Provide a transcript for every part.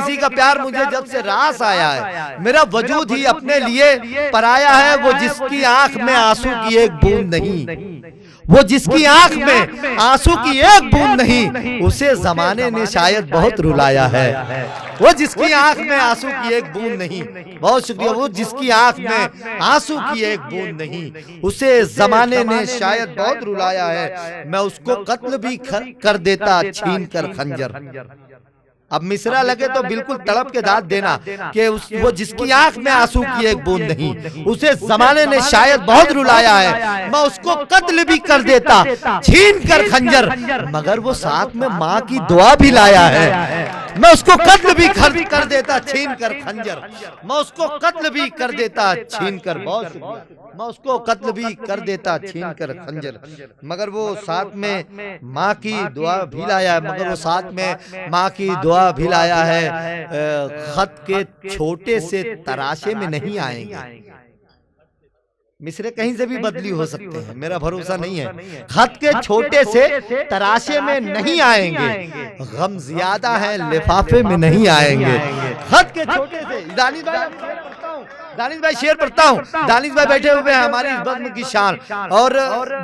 किसी का प्यार मुझे जब से रास आया है, मेरा वजूद ही अपने लिए पराया है। वो जिसकी आंख में आंसू की एक बूंद नहीं, वो जिसकी आंख में आंसू की एक बूंद नहीं, उसे जमाने ने शायद बहुत रुलाया है। वो जिसकी आंख में आंसू की एक बूंद नहीं, बहुत शुक्रिया, वो जिसकी आंख में आंसू की एक बूंद नहीं, उसे जमाने ने शायद बहुत रुलाया है। मैं उसको कत्ल भी कर देता छीन कर खंजर। अब मिसरा लगे तो बिल्कुल तड़प के दाद देना कि वो जिसकी आंख में आंसू की एक बूंद नहीं, उसे जमाने ने शायद बहुत रुलाया है। मैं उसको कत्ल भी कर देता छीन कर खंजर, मगर वो साथ में माँ की दुआ भी लाया है। मैं उसको कत्ल भी कर देता छीन कर खंजर, मैं उसको कत्ल भी कर देता छीन कर, बहुत शुक्रिया, मैं उसको कत्ल भी कर देता छीन कर खंजर, मगर वो साथ में माँ की दुआ भी लाया है, मगर वो साथ में माँ की दुआ भी लाया है। खत के छोटे से तराशे में नहीं आएंगे। मिसरे कहीं से भी बदली हो सकते हैं, मेरा भरोसा नहीं है। खत के छोटे से तराशे में नहीं आएंगे, गम ज्यादा है लिफाफे में नहीं आएंगे। खत के छोटे से, दानिश भाई शेर पढ़ता हूँ। दानिश भाई बैठे हुए हैं हमारी इस बज़्म की शान, और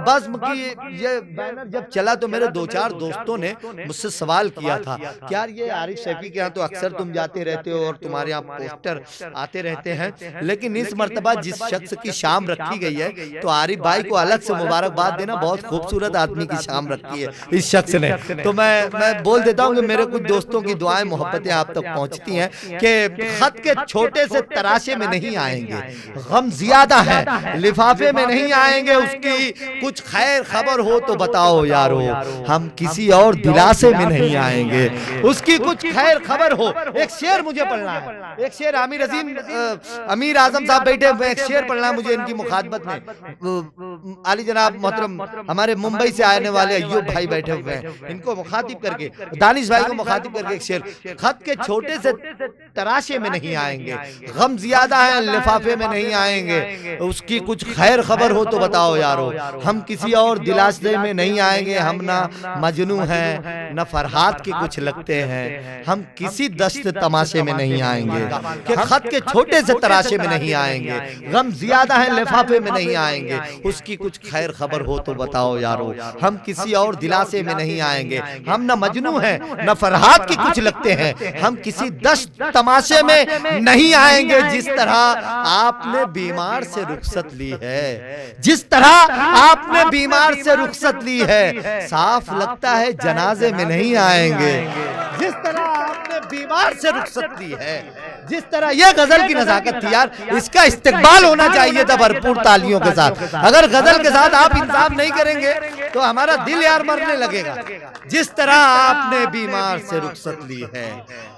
बज़्म की ये बैनर जब चला तो मेरे दो चार दोस्तों ने मुझसे सवाल किया था कि यार ये आरिफ सैफी के यहाँ तो अक्सर तुम जाते रहते हो और तुम्हारे यहाँ पोस्टर आते रहते हैं, लेकिन इस मर्तबा जिस शख्स की शाम रखी गई है तो आरिफ भाई को अलग से मुबारकबाद देना, बहुत खूबसूरत आदमी की शाम रखी है इस शख्स ने। तो मैं बोल देता हूँ कि मेरे कुछ दोस्तों की दुआएं मोहब्बतें आप तक पहुँचती हैं कि खत के छोटे से तराशे में नहीं आएंगे, गम ज्यादा है लिफाफे में नहीं आएंगे। उसकी कुछ खैर खबर हो तो बताओ यारो, हम किसी और दिलासे में नहीं आएंगे। उसकी कुछ खैर खबर हो। एक शेर मुझे पढ़ना है, एक शेर अमीर आजम साहब बैठे हुए, एक शेर पढ़ना है मुझे इनकी मुखातबत में। आली जनाब मोहतरम हमारे मुंबई से आने वाले अय्यूब भाई बैठे हुए हैं, इनको मुखातिब करके, दानिश भाई को मुखातिब करके एक शेर। खत के छोटे से तराशे में नहीं आएंगे, गम ज्यादा है लिफाफे में नहीं आएंगे। उसकी कुछ खैर खबर हो तो बताओ यारो, हम किसी और दिलासे में नहीं आएंगे। हम ना मजनू हैं न फरहाद के कुछ लगते हैं, हम किसी दस्त तमाशे में नहीं आएंगे। कि खत के छोटे से तराशे में नहीं आएंगे, गम ज्यादा है लिफाफे में नहीं आएंगे। उसकी कुछ खैर खबर हो तो बताओ यारो, हम किसी और दिलासे में नहीं आएंगे। हम न मजनू हैं न फरहाद के कुछ लगते हैं, हम किसी दस्त तमाशे में नहीं आएंगे। जिस तरह आपने बीमार से रुखसत ली है, जिस तरह आपने बीमार से रुखसत ली है, साफ लगता है जनाजे में नहीं आएंगे। जिस तरह आपने बीमार से रुखसत ली है, जिस तरह यह गजल की नजाकत थी यार, इसका इस्तेमाल होना चाहिए था भरपूर तालियों के साथ। अगर गजल के साथ आप इंसाफ नहीं करेंगे तो हमारा दिल यार मरने लगेगा। जिस तरह आपने बीमार से रुखसत ली है,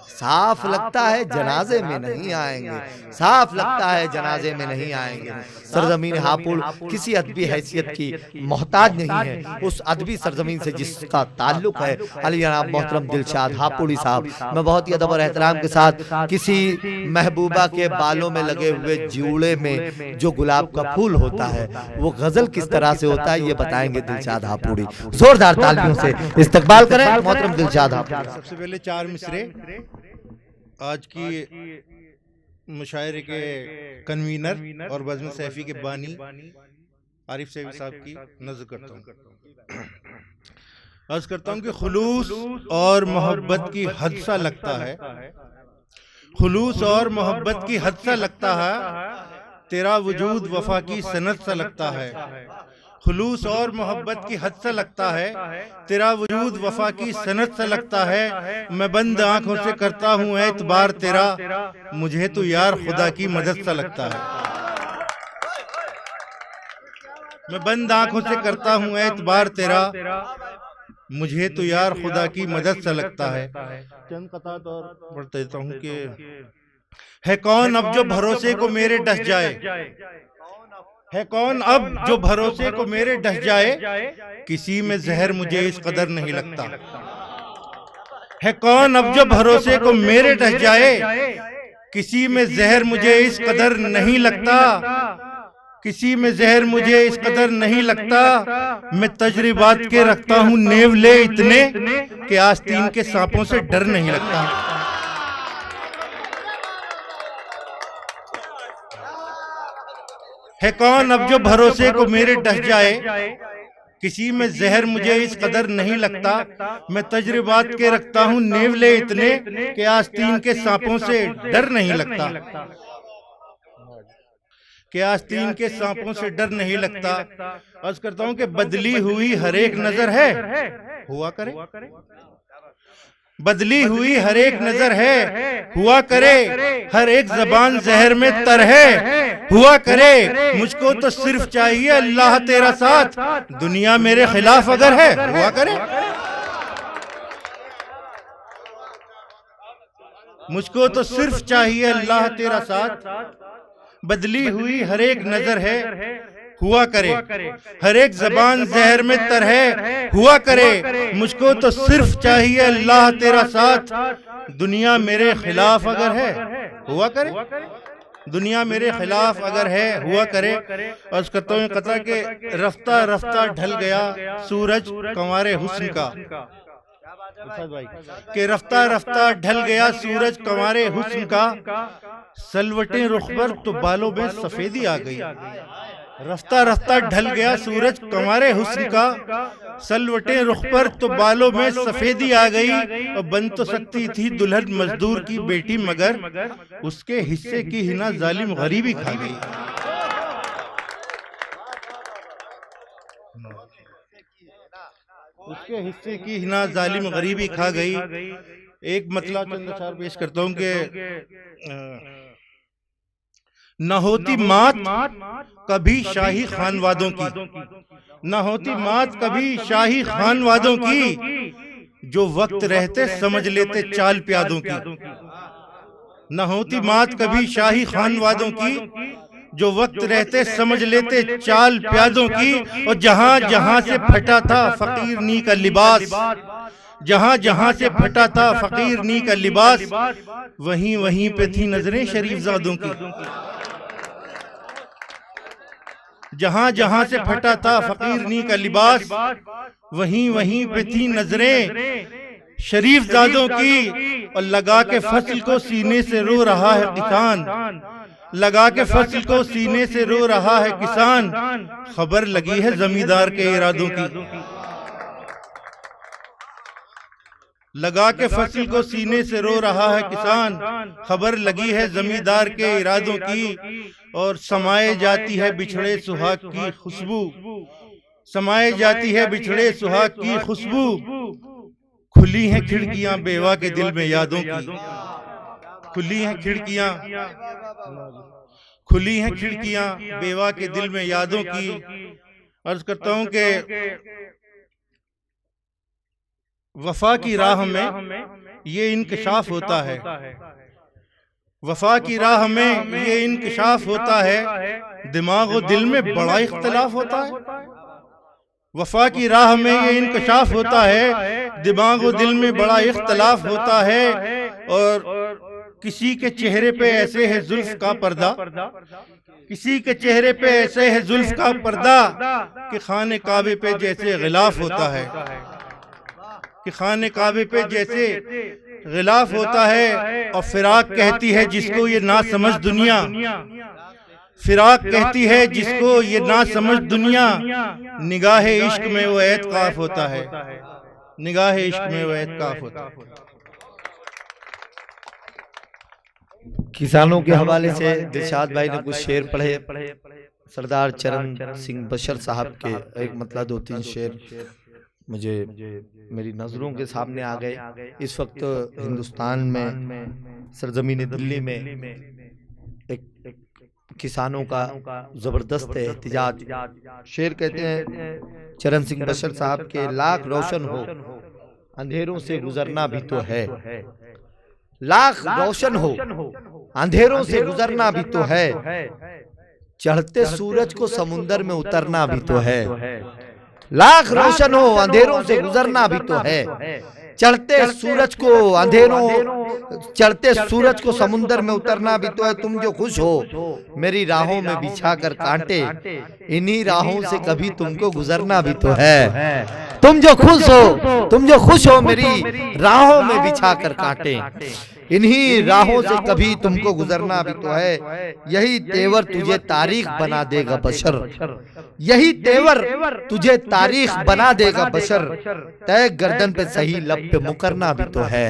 साफ लगता है जनाजे में नहीं आएंगे, साफ लगता है जनाजे में नहीं आएंगे। सरजमीन हापुड़ किसी अदबी हैसियत की मोहताज नहीं है। उस अदबी सरजमीन से जिसका ताल्लुक है अली जनाब मोहतरम दिलशाद हापुड़ी साहब, मैं बहुत ही अदब और एहतराम के साथ किसी महबूबा के बालों में लगे हुए जूड़े में जो गुलाब का फूल होता है वो गजल किस तरह से होता है ये बताएंगे दिलशाद हापुड़ी। जोरदार तालियों से इस्तकबाल करें मोहतरम दिलशाद हापुड़ी। सबसे पहले चार मिसरे आज की मुशायरे के कन्वीनर और बज़्म सैफी के बानी आरिफ सैफी साहब की नज़र करता हूँ। अर्ज करता हूँ कि खुलूस और मोहब्बत की हद सा लगता है, खुलूस और मोहब्बत की हद सा लगता है, तेरा वजूद वफा की सनत सा लगता है। खुलूस और मोहब्बत की हद सा लगता है, तेरा वजूद वफा की सनत सा लगता है। मैं बंद आंखों से करता हूँ एतबार तेरा, मुझे तो यार खुदा की मदद सा लगता है। मैं बंद आंखों से करता हूँ एतबार तेरा, मुझे तो यार खुदा की मदद सा लगता है। चंद कतात और पढ़ देता हूँ कि है कौन अब जो भरोसे को मेरे डस जाए, है कौन अब जो भरोसे को मेरे डस जाए, किसी में जहर मुझे इस कदर नहीं लगता। है कौन अब जो भरोसे को मेरे डस जाए, किसी में जहर मुझे इस कदर नहीं लगता, किसी में जहर मुझे इस कदर नहीं लगता। मैं तजर्बात के रखता हूँ नेवले इतने कि आस्तीन के सांपों से डर नहीं लगता। है कौन अब जो भरोसे को मेरे डस जाए, किसी में जहर मुझे इस कदर नहीं लगता, मैं तजर्बात के रखता हूँ नेवले इतने कि आस्तीन के सांपों से डर नहीं लगता, कि आस्तीन के सांपों से डर नहीं लगता। अर्ज करता हूँ कि बदली हुई हर एक नजर है, हुआ करे, बदली हुई हर एक नजर है, हुआ करे, हर एक जबान जहर में तर है, हुआ करे, मुझको तो सिर्फ चाहिए अल्लाह तेरा साथ, दुनिया मेरे खिलाफ अगर है, हुआ करे, मुझको तो सिर्फ चाहिए अल्लाह तेरा साथ, बदली हुई हर एक नजर है, हुआ करे, हर एक जबान जहर में तर है, हुआ करे, मुझको तो सिर्फ चाहिए अल्लाह तेरा साथ, दुनिया मेरे खिलाफ अगर है, हुआ करे, दुनिया मेरे खिलाफ अगर है, हुआ करे। अर्ज करता हूँ कथा के रफ्ता रफ्ता ढल गया सूरज कंवारे हुस्न का, कि रफ्ता रफ्ता ढल गया सूरज कंवारे हुस्न का, सलवटें रुख पर तो बालों में सफेदी आ गई, रफ्ता रफ्ता ढल गया सूरज कंवारे हुस्न का, सलवटें रुख पर तो बालों में सफेदी आ गई, और बन तो सकती थी दुल्हन मजदूर की बेटी मगर उसके हिस्से की हिना जालिम गरीबी खा गई। उसके हिस्से की हिना जालिम गरीबी खा गई। एक मतला चंद अशार पेश करता हूँ कि न होती मात कभी शाही खानवादों की, न होती मात कभी शाही खानवादों की, जो वक्त रहते समझ लेते चाल प्यादों की, न होती मात कभी शाही खानवादों की, जो वक्त रहते समझ लेते चाल प्यादों की, और जहां जहां से फटा था फकीर नी का लिबास, जहां जहां से फटा था फकीर नी का लिबास, वहीं वहीं पे थी नजरें शरीफजादों की, जहां जहां से फटा था फकीर नी का लिबास, वहीं वहीं पे थी नजरें शरीफजादों की, और लगा के फसल को सीने से रो रहा है किसान, लगा के फसल को सीने से रो रहा है किसान, खबर लगी है जमींदार के इरादों की, लगा के फसल को सीने से रो रहा है किसान, खबर लगी है जमींदार के इरादों की, और समाये जाती है बिछड़े सुहाग की खुशबू, समाये जाती है बिछड़े सुहाग की खुशबू, खुली हैं खिड़कियां बेवा के दिल में यादों की, खुली हैं खिड़कियां, खुली हैं खिड़कियां बेवा के दिल में यादों की। अर्ज करता हूं कि वफा की राह में ये इंकशाफ होता है, वफा की राह में ये इंकशाफ होता है, दिमाग और दिल में बड़ा इख्तिलाफ होता है, वफा की राह में ये इंकशाफ होता है, दिमाग और दिल में बड़ा इख्तिलाफ होता है, और किसी के चेहरे पे ऐसे है जुल्फ का पर्दा, किसी के चेहरे पे ऐसे है जुल्फ का पर्दा, कि खाने काबे पे जैसे गिलाफ होता है, कि खाने काबे पे जैसे गिलाफ होता है, और फिराक कहती है जिसको ये ना समझ दुनिया, फिराक कहती है जिसको ये ना समझ दुनिया, निगाह इश्क में वो एतकाफ होता है, निगाह इश्क में वो एतकाफ होता है। किसानों के हवाले से दिलशाद भाई ने कुछ शेर पढ़े, सरदार चरण सिंह बशर साहब के एक मतलब 2-3 शेर मुझे मेरी नजरों के सामने आ गए। इस वक्त हिंदुस्तान में सरजमीन दिल्ली में एक किसानों का जबरदस्त एहतिजाज, शेर कहते हैं चरण सिंह बशर साहब के, लाख रोशन हो अंधेरों से गुजरना भी तो है, लाख रोशन हो अंधेरों से गुजरना भी तो है, चढ़ते सूरज को समुंदर में उतरना भी तो है, लाख रोशन हो अंधेरों से गुजरना भी तो है, चढ़ते सूरज को चढ़ते सूरज को समुंदर में उतरना भी तो है। तुम जो खुश हो मेरी राहों में बिछा कर कांटे, इन्हीं राहों से कभी तुमको गुजरना भी तो है। तुम जो खुश हो मेरी राहों में बिछा कर कांटे, इन्हीं राहों से कभी तुमको गुजरना भी तो है। यही तेवर तुझे तारीख बना देगा बशर, यही तेवर तुझे तारीख बना देगा बशर। तय गर्दन पे सही लब पे मुकरना भी तो है।